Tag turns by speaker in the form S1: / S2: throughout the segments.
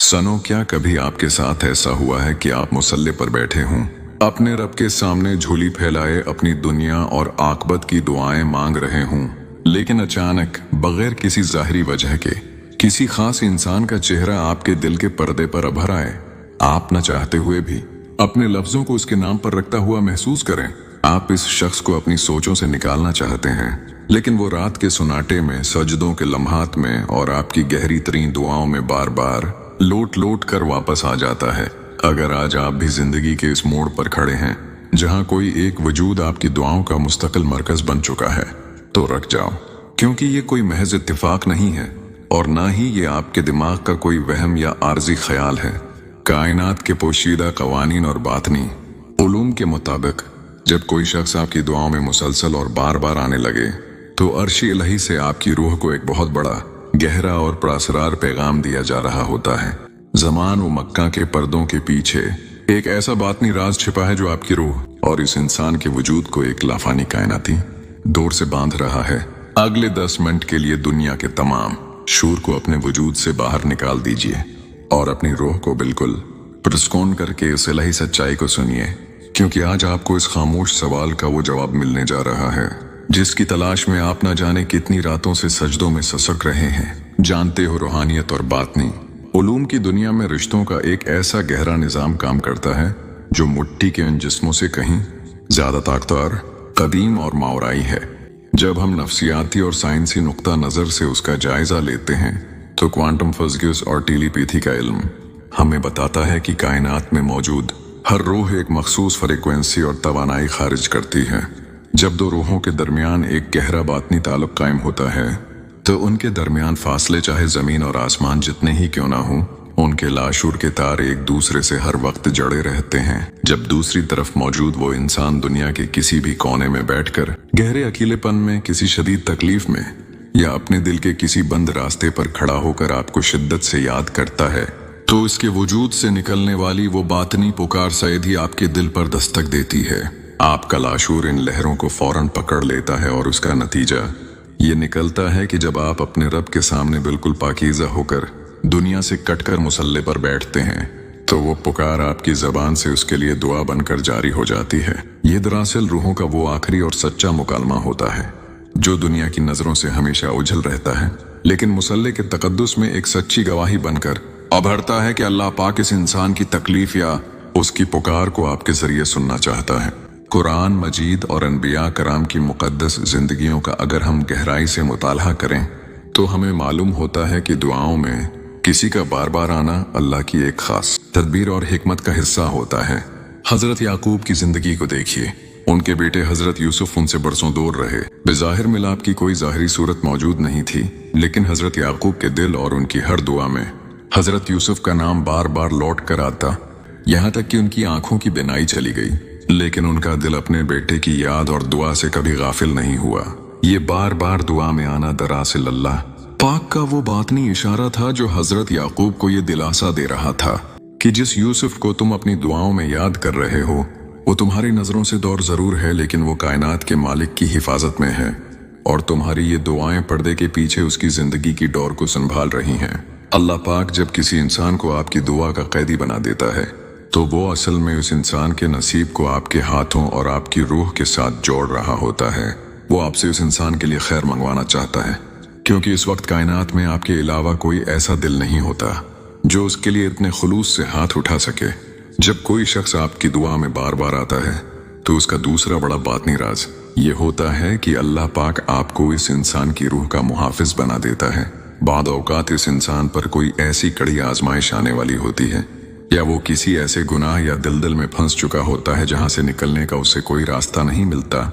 S1: सनो, क्या कभी आपके साथ ऐसा हुआ है कि आप मुसल्ले पर बैठे हों, अपने रब के सामने झोली फैलाए अपनी दुनिया और आखबत की दुआएं मांग रहे हों, लेकिन अचानक बगैर किसी जाहिरी वजह के किसी खास इंसान का चेहरा आपके दिल के पर्दे पर उभर आए। आप न चाहते हुए भी अपने लफ्जों को उसके नाम पर रखता हुआ महसूस करें। आप इस शख्स को अपनी सोचों से निकालना चाहते हैं, लेकिन वो रात के सुनाटे में, सजदों के लम्हात में और आपकी गहरी तरीन दुआओं में बार बार लौट लौट कर वापस आ जाता है। अगर आज आप भी जिंदगी के इस मोड़ पर खड़े हैं जहां कोई एक वजूद आपकी दुआओं का मुस्तकिल मरकज बन चुका है, तो रुक जाओ, क्योंकि ये कोई महज इत्तेफाक नहीं है और ना ही ये आपके दिमाग का कोई वहम या आर्जी ख्याल है। कायनात के पोशीदा कवानीन और बातनी उलूम के मुताबिक जब कोई शख्स आपकी दुआओं में मुसलसल और बार बार आने लगे, तो अर्श इलाही से आपकी रूह को एक बहुत बड़ा, गहरा और पुरअसरार पैगाम दिया जा रहा होता है। ज़मान व मक्का के पर्दों के पीछे एक ऐसा बातनी राज छिपा है जो आपकी रूह और इस इंसान के वजूद को एक लाफानी कायनाती दौर से बांध रहा है। अगले 10 मिनट के लिए दुनिया के तमाम शूर को अपने वजूद से बाहर निकाल दीजिए और अपनी रूह को बिल्कुल पुरस्कून करके इस इलाही सच्चाई को सुनिए, क्योंकि आज आपको इस खामोश सवाल का वो जवाब मिलने जा रहा है जिसकी तलाश में आप न जाने कितनी रातों से सजदों में ससक रहे हैं। जानते हो, रूहानियत और बातनी उलूम की दुनिया में रिश्तों का एक ऐसा गहरा निजाम काम करता है जो मिट्टी के इन जिस्मों से कहीं ज्यादा ताकतवर, कदीम और मावराई है। जब हम नफ्सियाती और साइंसी नुक्ता नजर से उसका जायजा लेते हैं, तो क्वांटम फिजिक्स और टेलीपैथी का इल्म हमें बताता है कि कायनात में मौजूद हर रूह एक मखसूस फ्रीक्वेंसी और तवानाई खारिज करती है। जब दो रूहों के दरमियान एक गहरा बातनी ताल्लुक कायम होता है, तो उनके दरमियान फासले चाहे जमीन और आसमान जितने ही क्यों ना हों, उनके लाशूर के तार एक दूसरे से हर वक्त जड़े रहते हैं। जब दूसरी तरफ मौजूद वो इंसान दुनिया के किसी भी कोने में बैठकर गहरे अकेलेपन में, किसी शदीद तकलीफ में या अपने दिल के किसी बंद रास्ते पर खड़ा होकर आपको शिद्दत से याद करता है, तो इसके वजूद से निकलने वाली वो बातनी पुकार शायद ही आपके दिल पर दस्तक देती है। आपका लाशूर इन लहरों को फौरन पकड़ लेता है और उसका नतीजा ये निकलता है कि जब आप अपने रब के सामने बिल्कुल पाकीज़ा होकर दुनिया से कटकर मुसल्ले पर बैठते हैं, तो वो पुकार आपकी जबान से उसके लिए दुआ बनकर जारी हो जाती है। ये दरअसल रूहों का वो आखिरी और सच्चा मुकालमा होता है जो दुनिया की नजरों से हमेशा उझल रहता है, लेकिन मुसल्ले के तकद्दुस में एक सच्ची गवाही बनकर उभरता है कि अल्लाह पाक इस इंसान की तकलीफ या उसकी पुकार को आपके जरिए सुनना चाहता है। कुरान मजीद और अनबिया कराम की मुकद्दस जिंदगियों का अगर हम गहराई से मुताला करें, तो हमें मालूम होता है कि दुआओं में किसी का बार बार आना अल्लाह की एक खास तदबीर और हिकमत का हिस्सा होता है। हजरत याकूब की जिंदगी को देखिए। उनके बेटे हजरत यूसुफ उनसे बरसों दूर रहे। बेजाहिर मिलाप की कोई जाहिरी सूरत मौजूद नहीं थी, लेकिन हजरत याकूब के दिल और उनकी हर दुआ में हजरत यूसुफ का नाम बार बार लौट कर आता, यहाँ तक कि उनकी आंखों की बिनाई चली गई, लेकिन उनका दिल अपने बेटे की याद और दुआ से कभी गाफिल नहीं हुआ। ये बार बार दुआ में आना दरअसल अल्लाह पाक का वो बातनी इशारा था जो हजरत याकूब को ये दिलासा दे रहा था कि जिस यूसुफ को तुम अपनी दुआओं में याद कर रहे हो, वो तुम्हारी नजरों से दूर जरूर है, लेकिन वो कायनात के मालिक की हिफाजत में है और तुम्हारी ये दुआएं पर्दे के पीछे उसकी जिंदगी की डोर को संभाल रही हैं। अल्लाह पाक जब किसी इंसान को आपकी दुआ का कैदी बना देता है, तो वो असल में उस इंसान के नसीब को आपके हाथों और आपकी रूह के साथ जोड़ रहा होता है। वो आपसे उस इंसान के लिए खैर मंगवाना चाहता है, क्योंकि इस वक्त कायनात में आपके अलावा कोई ऐसा दिल नहीं होता जो उसके लिए इतने खुलूस से हाथ उठा सके। जब कोई शख्स आपकी दुआ में बार बार आता है, तो उसका दूसरा बड़ा बातनी राज ये होता है कि अल्लाह पाक आपको इस इंसान की रूह का मुहाफिज बना देता है। बाद औकात इस इंसान पर कोई ऐसी कड़ी आजमाइश आने वाली होती है, या वो किसी ऐसे गुनाह या दिल में फंस चुका होता है जहां से निकलने का उससे कोई रास्ता नहीं मिलता,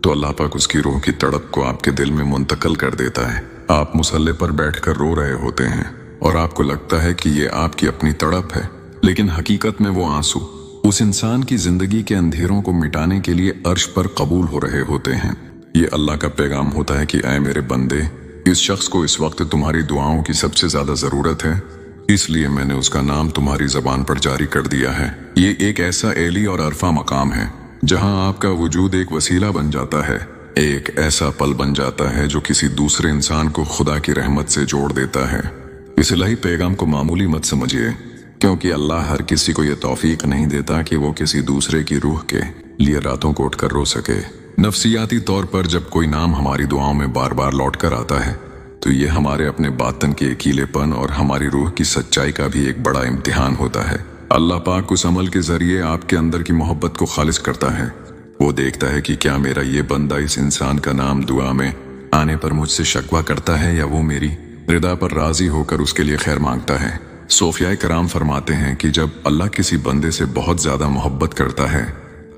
S1: तो अल्लाह पाक उसकी रूह की तड़प को आपके दिल में मुंतकिल कर देता है। आप मुसल्ले पर बैठकर रो रहे होते हैं और आपको लगता है कि ये आपकी अपनी तड़प है, लेकिन हकीकत में वो आंसू उस इंसान की जिंदगी के अंधेरों को मिटाने के लिए अर्श पर कबूल हो रहे होते हैं। ये अल्लाह का पैगाम होता है कि ऐ मेरे बंदे, इस शख्स को इस वक्त तुम्हारी दुआओं की सबसे ज्यादा जरूरत है, इसलिए मैंने उसका नाम तुम्हारी जबान पर जारी कर दिया है। ये एक ऐसा एली और अरफा मकाम है जहां आपका वजूद एक वसीला बन जाता है, एक ऐसा पल बन जाता है जो किसी दूसरे इंसान को खुदा की रहमत से जोड़ देता है। इस इलाही पैगाम को मामूली मत समझिए, क्योंकि अल्लाह हर किसी को यह तौफीक नहीं देता कि वो किसी दूसरे की रूह के लिए रातों को उठकर रो सके। नफ्सियाती तौर पर जब कोई नाम हमारी दुआओं में बार बार लौट कर आता है तो ये हमारे अपने बातन के अकीलेपन और हमारी रूह की सच्चाई का भी एक बड़ा इम्तिहान होता है। अल्लाह पाक उस अमल के जरिए आपके अंदर की मोहब्बत को खालिज करता है। वो देखता है कि क्या मेरा ये बंदा इस इंसान का नाम दुआ में आने पर मुझसे शकवा करता है या वो मेरी रिदा पर राजी होकर उसके लिए खैर मांगता है। सोफिया कराम फरमाते हैं कि जब अल्लाह किसी बंदे से बहुत ज्यादा मोहब्बत करता है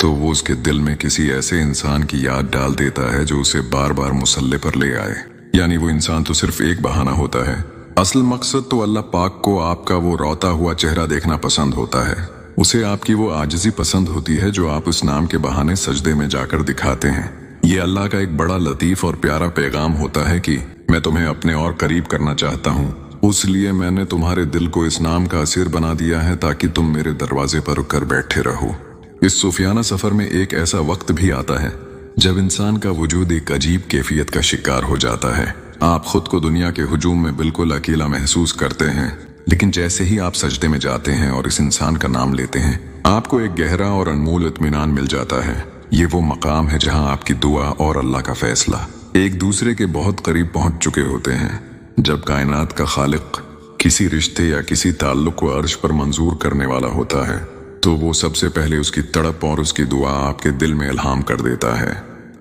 S1: तो वो उसके दिल में किसी ऐसे इंसान की याद डाल देता है जो उसे बार बार मुसल्ले पर ले आए। यानी वो इंसान तो सिर्फ एक बहाना होता है, असल मकसद तो अल्लाह पाक को आपका वो रोता हुआ चेहरा देखना पसंद होता है। उसे आपकी वो आजिज़ी पसंद होती है जो आप उस नाम के बहाने सजदे में जाकर दिखाते हैं। ये अल्लाह का एक बड़ा लतीफ और प्यारा पैगाम होता है कि मैं तुम्हें अपने और करीब करना चाहता हूँ, उसलिए मैंने तुम्हारे दिल को इस नाम का असीर बना दिया है ताकि तुम मेरे दरवाजे पर रुक कर बैठे रहो। इस सूफियाना सफर में एक ऐसा वक्त भी आता है जब इंसान का वजूद एक अजीब कैफियत का शिकार हो जाता है। आप खुद को दुनिया के हुजूम में बिल्कुल अकेला महसूस करते हैं, लेकिन जैसे ही आप सजदे में जाते हैं और इस इंसान का नाम लेते हैं, आपको एक गहरा और अनमोल इत्मीनान मिल जाता है। ये वो मकाम है जहां आपकी दुआ और अल्लाह का फैसला एक दूसरे के बहुत करीब पहुंच चुके होते हैं। जब कायनात का खालिक किसी रिश्ते या किसी ताल्लुक को अर्श पर मंजूर करने वाला होता है तो वो सबसे पहले उसकी तड़प और उसकी दुआ आपके दिल में इल्हाम कर देता है।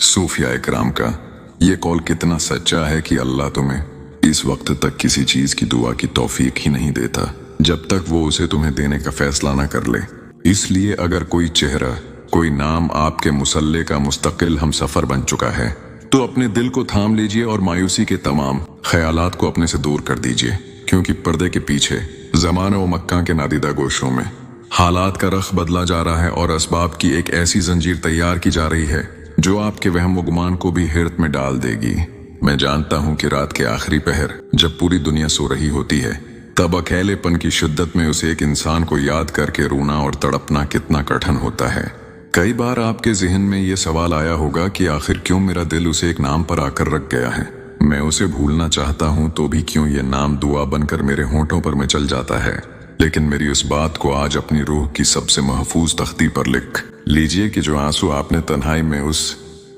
S1: सूफिया इकराम का ये कौल कितना सच्चा है कि अल्लाह तुम्हें इस वक्त तक किसी चीज की दुआ की तौफीक ही नहीं देता जब तक वो उसे तुम्हें देने का फैसला ना कर ले। इसलिए अगर कोई चेहरा, कोई नाम आपके मुसल्ले का मुस्तकिल हम सफर बन चुका है तो अपने दिल को थाम लीजिए और मायूसी के तमाम ख्यालात को अपने से दूर कर दीजिए, क्योंकि पर्दे के पीछे ज़माना व मक्का के नादीदा गोशों में हालात का रख बदला जा रहा है और असबाब की एक ऐसी जंजीर तैयार की जा रही है जो आपके वहम व गुमान को भी हैरत में डाल देगी। मैं जानता हूं कि रात के आखिरी पहर जब पूरी दुनिया सो रही होती है तब अकेलेपन की शिद्दत में उसे एक इंसान को याद करके रोना और तड़पना कितना कठिन होता है। कई बार आपके जहन में ये सवाल आया होगा कि आखिर क्यों मेरा दिल उसे एक नाम पर आकर रख गया है। मैं उसे भूलना चाहता हूं तो भी क्यों ये नाम दुआ बनकर मेरे होंठों पर मचल जाता है। लेकिन मेरी उस बात को आज अपनी रूह की सबसे महफूज तख्ती पर लिख लीजिए कि जो आंसू आपने तन्हाई में उस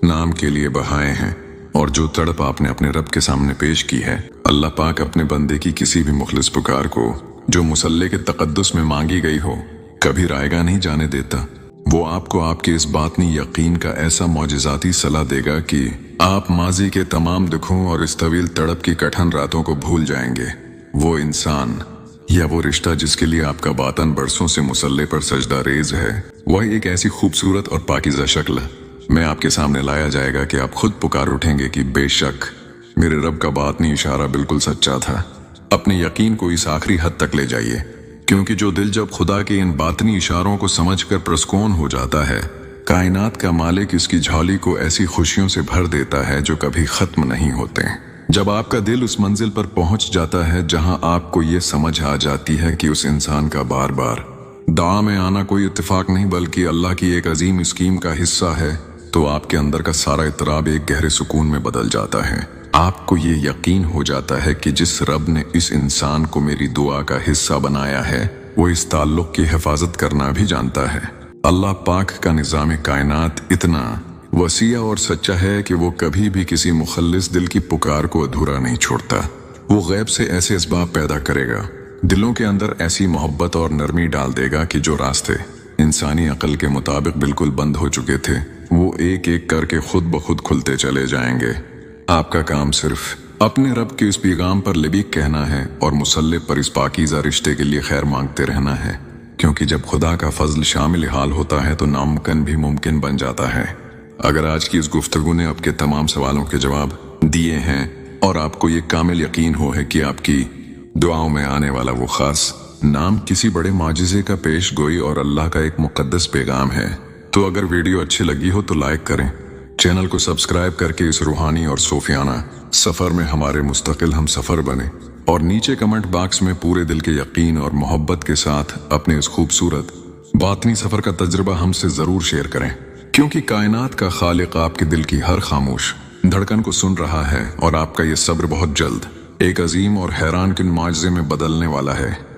S1: नाम के लिए बहाए हैं और जो तड़प आपने अपने रब के सामने पेश की है, अल्लाह पाक अपने बंदे की किसी भी मुखलिस पुकार को जो मुसल्ले के तकद्दुस में मांगी गई हो कभी रायगा नहीं जाने देता। वो आपको आपके इस बातनी यकीन का ऐसा मौजिजाती सलाह देगा कि आप माजी के तमाम दुखों और इस तवील तड़प की कठिन रातों को भूल जाएंगे। वो इंसान या वो रिश्ता जिसके लिए आपका बातन बरसों से मुसल्ले पर सजदा रेज है, वह एक ऐसी खूबसूरत और पाकीज़ा शक्ल मैं आपके सामने लाया जाएगा कि आप खुद पुकार उठेंगे कि बेशक मेरे रब का बातनी इशारा बिल्कुल सच्चा था। अपने यकीन को इस आखिरी हद तक ले जाइए, क्योंकि जो दिल जब खुदा के इन बातनी इशारों को समझकर प्रस्कून हो जाता है, कायनात का मालिक इसकी झोली को ऐसी खुशियों से भर देता है जो कभी खत्म नहीं होते। जब आपका दिल उस मंजिल पर पहुंच जाता है जहां आपको ये समझ आ जाती है कि उस इंसान का बार बार दुआ में आना कोई इत्तेफाक नहीं बल्कि अल्लाह की एक अजीम स्कीम का हिस्सा है, तो आपके अंदर का सारा इतराब एक गहरे सुकून में बदल जाता है। आपको ये यकीन हो जाता है कि जिस रब ने इस इंसान को मेरी दुआ का हिस्सा बनाया है वो इस ताल्लुक की हिफाजत करना भी जानता है। अल्लाह पाक का निज़ाम कायनात इतना वसीया और सच्चा है कि वो कभी भी किसी मुखल्लिस दिल की पुकार को अधूरा नहीं छोड़ता। वो गैब से ऐसे असबाब पैदा करेगा, दिलों के अंदर ऐसी मोहब्बत और नरमी डाल देगा कि जो रास्ते इंसानी अकल के मुताबिक बिल्कुल बंद हो चुके थे वो एक एक करके खुद ब खुद खुलते चले जाएंगे। आपका काम सिर्फ अपने रब के इस पैगाम पर लिबीक कहना है और मुसल्ले पर इस पाकीज़ा रिश्ते के लिए खैर मांगते रहना है, क्योंकि जब खुदा का फजल शामिल हाल होता है तो नामुमकिन भी मुमकिन बन जाता है। अगर आज की इस गुफ्तगू ने आपके तमाम सवालों के जवाब दिए हैं और आपको ये कामिल यकीन हो है कि आपकी दुआओं में आने वाला वो खास नाम किसी बड़े माजिज़े का पेश गोई और अल्लाह का एक मुकद्दस पैगाम है, तो अगर वीडियो अच्छी लगी हो तो लाइक करें, चैनल को सब्सक्राइब करके इस रूहानी और सूफियाना सफर में हमारे मुस्तकिल हम सफर बने और नीचे कमेंट बॉक्स में पूरे दिल के यकीन और मोहब्बत के साथ अपने इस खूबसूरत बातनी सफर का तजुर्बा हमसे जरूर शेयर करें, क्योंकि कायनात का खालिक आपके दिल की हर खामोश धड़कन को सुन रहा है और आपका ये सब्र बहुत जल्द ایک عظیم اور حیران کن معجزے میں بدلنے والا ہے۔